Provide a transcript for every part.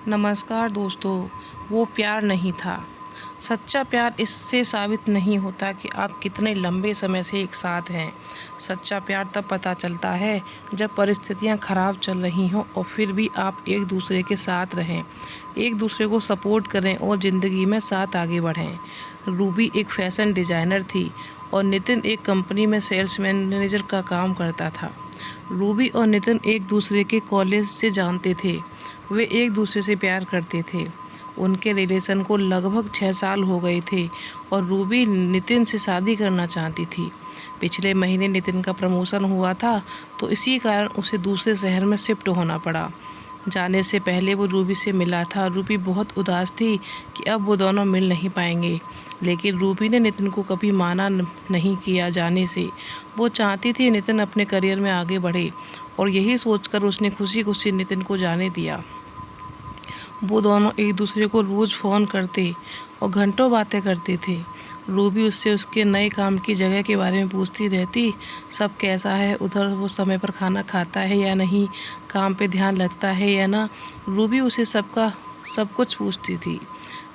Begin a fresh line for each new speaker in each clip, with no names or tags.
नमस्कार दोस्तों। वो प्यार नहीं था। सच्चा प्यार इससे साबित नहीं होता कि आप कितने लंबे समय से एक साथ हैं। सच्चा प्यार तब पता चलता है जब परिस्थितियां खराब चल रही हों और फिर भी आप एक दूसरे के साथ रहें, एक दूसरे को सपोर्ट करें और ज़िंदगी में साथ आगे बढ़ें। रूबी एक फैशन डिज़ाइनर थी और नितिन एक कंपनी में सेल्स मैनेजर का काम करता था। रूबी और नितिन एक दूसरे के कॉलेज से जानते थे। वे एक दूसरे से प्यार करते थे। उनके रिलेशन को लगभग 6 साल हो गए थे और रूबी नितिन से शादी करना चाहती थी। पिछले महीने नितिन का प्रमोशन हुआ था तो इसी कारण उसे दूसरे शहर में शिफ्ट होना पड़ा। जाने से पहले वो रूबी से मिला था। रूबी बहुत उदास थी कि अब वो दोनों मिल नहीं पाएंगे, लेकिन रूबी ने नितिन को कभी माना नहीं किया जाने से। वो चाहती थी नितिन अपने करियर में आगे बढ़े और यही सोचकर उसने खुशी खुशी नितिन को जाने दिया। वो दोनों एक दूसरे को रोज़ फ़ोन करते और घंटों बातें करते थे। रूबी उससे उसके नए काम की जगह के बारे में पूछती रहती, सब कैसा है उधर, वो समय पर खाना खाता है या नहीं, काम पे ध्यान लगता है या ना। रूबी उसे सब कुछ पूछती थी।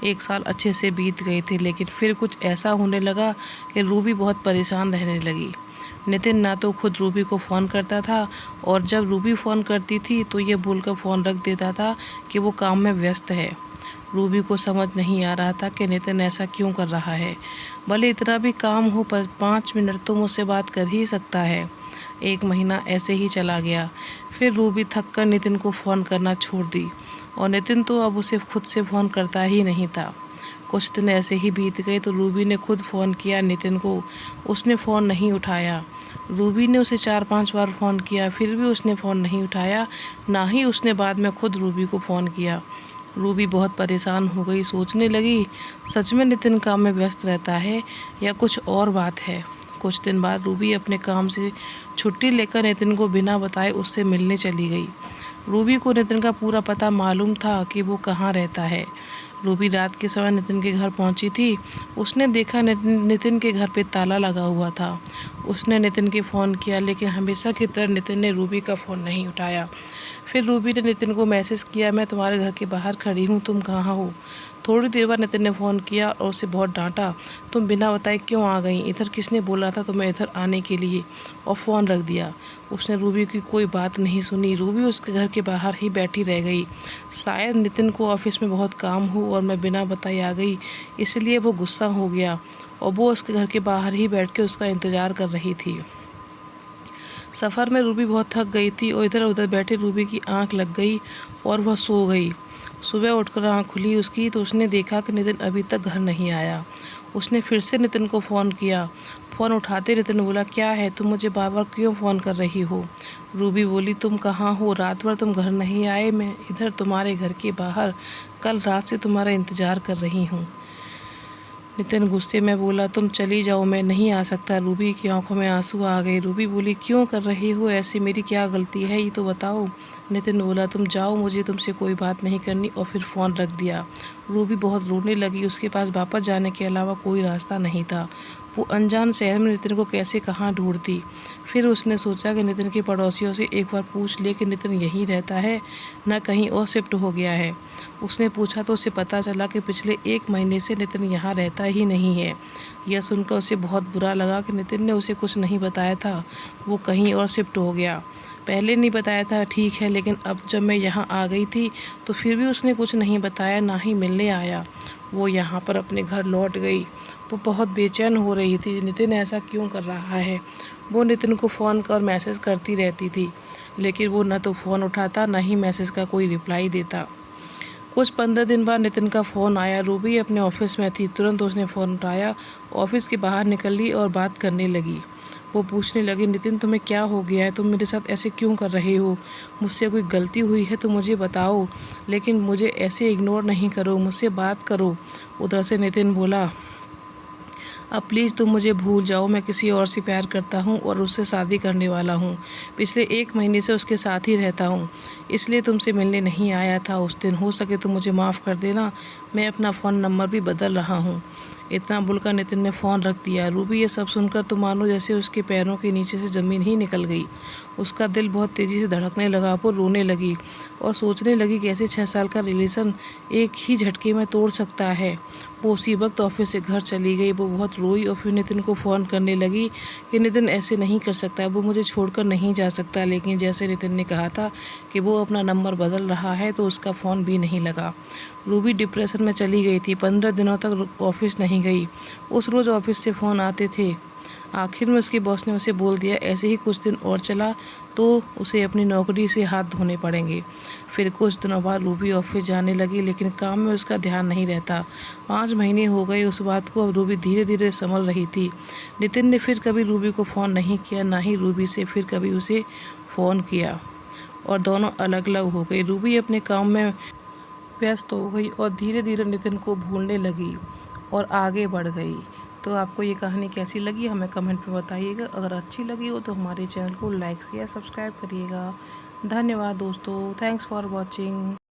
1 साल अच्छे से बीत गए थे, लेकिन फिर कुछ ऐसा होने लगा कि रूबी बहुत परेशान रहने लगी। नितिन ना तो खुद रूबी को फ़ोन करता था और जब रूबी फ़ोन करती थी तो ये भूलकर फ़ोन रख देता था कि वो काम में व्यस्त है। रूबी को समझ नहीं आ रहा था कि नितिन ऐसा क्यों कर रहा है। भले इतना भी काम हो पर 5 मिनट तो मुझसे बात कर ही सकता है। 1 महीना ऐसे ही चला गया। फिर रूबी थक कर नितिन को फ़ोन करना छोड़ दी और नितिन तो अब उसे खुद से फ़ोन करता ही नहीं था। कुछ दिन ऐसे ही बीत गए तो रूबी ने खुद फ़ोन किया नितिन को। उसने फ़ोन नहीं उठाया। रूबी ने उसे 4-5 बार फ़ोन किया, फिर भी उसने फ़ोन नहीं उठाया। ना ही उसने बाद में खुद रूबी को फ़ोन किया। रूबी बहुत परेशान हो गई, सोचने लगी सच में नितिन काम में व्यस्त रहता है या कुछ और बात है। कुछ दिन बाद रूबी अपने काम से छुट्टी लेकर नितिन को बिना बताए उससे मिलने चली गई। रूबी को नितिन का पूरा पता मालूम था कि वो कहाँ रहता है। रूबी रात के समय नितिन के घर पहुंची थी। उसने देखा नितिन के घर पे ताला लगा हुआ था। उसने नितिन के फ़ोन किया, लेकिन हमेशा की तरह नितिन ने रूबी का फ़ोन नहीं उठाया। फिर रूबी ने नितिन को मैसेज किया, मैं तुम्हारे घर के बाहर खड़ी हूँ, तुम कहाँ हो। थोड़ी देर बाद नितिन ने फ़ोन किया और उसे बहुत डांटा, तुम बिना बताए क्यों आ गई, इधर किसने बोला था तुम्हें इधर आने के लिए, और फ़ोन रख दिया। उसने रूबी की कोई बात नहीं सुनी। रूबी उसके घर के बाहर ही बैठी रह गई। शायद नितिन को ऑफिस में बहुत काम हो और मैं बिना बताए आ गई, इसलिए वो गुस्सा हो गया और वो उसके घर के बाहर ही बैठ के उसका इंतज़ार कर रही थी। सफ़र में रूबी बहुत थक गई थी और इधर उधर बैठे रूबी की आंख लग गई और वह सो गई। सुबह उठकर आंख खुली उसकी तो उसने देखा कि नितिन अभी तक घर नहीं आया। उसने फिर से नितिन को फ़ोन किया। फ़ोन उठाते नितिन बोला, क्या है, तुम मुझे बार बार क्यों फ़ोन कर रही हो। रूबी बोली, तुम कहाँ हो, रात भर तुम घर नहीं आए, मैं इधर तुम्हारे घर के बाहर कल रात से तुम्हारा इंतज़ार कर रही हूँ। नितिन गुस्से में बोला, तुम चली जाओ, मैं नहीं आ सकता। रूबी की आंखों में आंसू आ गए। रूबी बोली, क्यों कर रही हो ऐसी, मेरी क्या गलती है ये तो बताओ। नितिन बोला, तुम जाओ, मुझे तुमसे कोई बात नहीं करनी, और फिर फ़ोन रख दिया। रूबी बहुत रोने लगी। उसके पास वापस जाने के अलावा कोई रास्ता नहीं था। वो अनजान शहर में नितिन को कैसे कहाँ ढूंढती। फिर उसने सोचा कि नितिन के पड़ोसियों से एक बार पूछ ले कि नितिन यहीं रहता है न कहीं और शिफ्ट हो गया है। उसने पूछा तो उसे पता चला कि पिछले 1 महीने से नितिन यहाँ रहता ही नहीं है। यह सुनकर उसे बहुत बुरा लगा कि नितिन ने उसे कुछ नहीं बताया था, वो कहीं और शिफ्ट हो गया। पहले नहीं बताया था ठीक है, लेकिन अब जब मैं यहाँ आ गई थी तो फिर भी उसने कुछ नहीं बताया, ना ही मिलने आया। वो यहाँ पर अपने घर लौट गई। वो बहुत बेचैन हो रही थी, नितिन ऐसा क्यों कर रहा है। वो नितिन को फ़ोन कर मैसेज करती रहती थी, लेकिन वो न तो फ़ोन उठाता न ही मैसेज का कोई रिप्लाई देता। कुछ 15 दिन बाद नितिन का फ़ोन आया। रूबी अपने ऑफिस में थी। तुरंत उसने फ़ोन उठाया, ऑफिस के बाहर निकली और बात करने लगी। वो पूछने लगी, नितिन तुम्हें क्या हो गया है, तुम मेरे साथ ऐसे क्यों कर रहे हो, मुझसे कोई गलती हुई है तो मुझे बताओ, लेकिन मुझे ऐसे इग्नोर नहीं करो, मुझसे बात करो। उधर से नितिन बोला, अब प्लीज़ तुम मुझे भूल जाओ, मैं किसी और से प्यार करता हूँ और उससे शादी करने वाला हूँ। पिछले 1 महीने से उसके साथ ही रहता हूँ, इसलिए तुमसे मिलने नहीं आया था उस दिन। हो सके तो मुझे माफ़ कर देना, मैं अपना फ़ोन नंबर भी बदल रहा हूँ। इतना बोलकर नितिन ने फ़ोन रख दिया। रूबी ये सब सुनकर तो मानो जैसे उसके पैरों के नीचे से ज़मीन ही निकल गई। उसका दिल बहुत तेज़ी से धड़कने लगा। वो रोने लगी और सोचने लगी कि ऐसे 6 साल का रिलेशन एक ही झटके में तोड़ सकता है। वो उसी वक्त ऑफिस से घर चली गई। वो बहुत रोई और फिर नितिन को फ़ोन करने लगी कि नितिन ऐसे नहीं कर सकता, वो मुझे छोड़कर नहीं जा सकता। लेकिन जैसे नितिन ने कहा था कि वो अपना नंबर बदल रहा है तो उसका फ़ोन भी नहीं लगा। रूबी डिप्रेशन में चली गई थी। 15 दिनों तक ऑफिस नहीं गई। उस रोज़ ऑफिस से फ़ोन आते थे। आखिर में उसके बॉस ने उसे बोल दिया ऐसे ही कुछ दिन और चला तो उसे अपनी नौकरी से हाथ धोने पड़ेंगे। फिर कुछ दिनों बाद रूबी ऑफिस जाने लगी, लेकिन काम में उसका ध्यान नहीं रहता। 5 महीने हो गए उस बात को। अब रूबी धीरे धीरे संभल रही थी। नितिन ने फिर कभी रूबी को फ़ोन नहीं किया, ना ही रूबी से फिर कभी उसे फ़ोन किया, और दोनों अलग अलग हो गई। रूबी अपने काम में व्यस्त हो गई और धीरे धीरे नितिन को भूलने लगी और आगे बढ़ गई। तो आपको ये कहानी कैसी लगी हमें कमेंट में बताइएगा। अगर अच्छी लगी हो तो हमारे चैनल को लाइक शेयर सब्सक्राइब करिएगा। धन्यवाद दोस्तों, थैंक्स फॉर वॉचिंग।